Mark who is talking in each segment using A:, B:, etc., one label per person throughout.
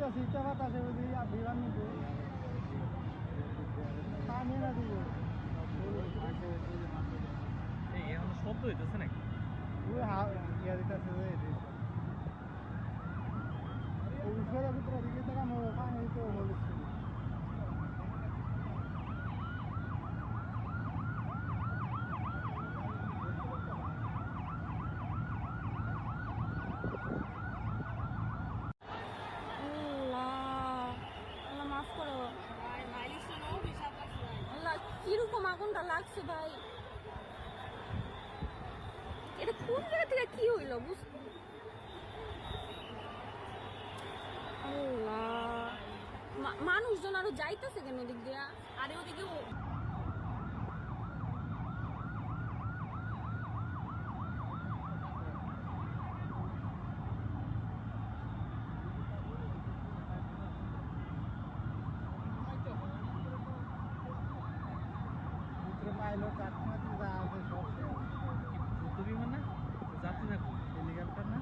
A: দিতেছি ইচ্ছা বাতাসে বুঝি বিমান নিতে পানি না দিব
B: এখন শব্দ হইতেছে নাকি
A: ওই ইয়া দিতেছে উপরে ভিতরে দিকে তারা পানি তো বলেছিল
C: কিরকম আগুনটা লাগছে ভাই এটা কোন জায়গা থেকে কি হইলো মানুষজন আরো যাইতেছে কেন ওদিক দিয়া আরে ওদিকে
A: পাইলট চাকরি যা আছে সব
B: যুদ্ধ বিমান না যাত্রী না
A: হেলিকপ্টার না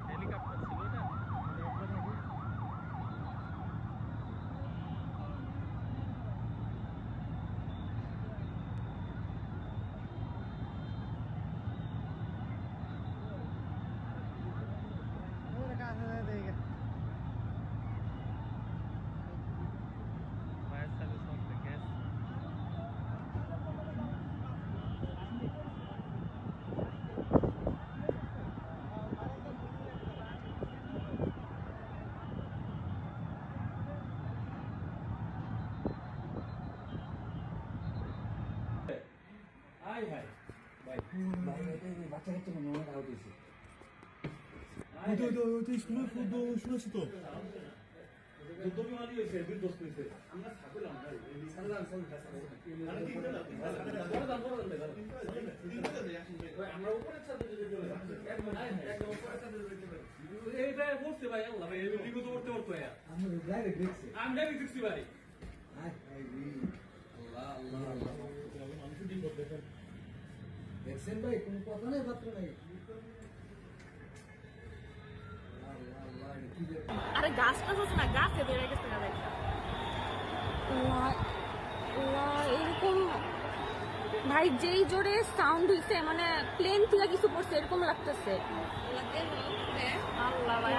B: হেলিকপ্টার ছিল এটা
A: হেলিকপ্টার নাকি কাছে দেখে
B: fire service of the gas
D: ভাই ভাই ভাই ভাই বাচ্চা কাচ্চা মনে অনেক আউট হয়েছে
E: শুনেছি তো
D: যুদ্ধ বিমানই হয়েছে বিধ্বস্ত হয়েছে আমরা থাকলাম আমরা উপরের সাথে যদি এইটা পড়ছে ভাই আল্লাহ ভাই বিগত করতে পারতো আমি ডাইরেক্ট দেখছি আমি ডাইরেক্ট দেখছি ভাই আল্লাহ আল্লাহ দেখছেন ভাই কোনো কথা নেই পাত্র নাই
C: আরে গাছটা হচ্ছে না গাছে বেড়ে গেছে না এরকম ভাই যেই জোরে সাউন্ড হইছে মানে প্লেন থেকে কিছু পড়ছে এরকম লাগতেছে আল্লাহ ভাই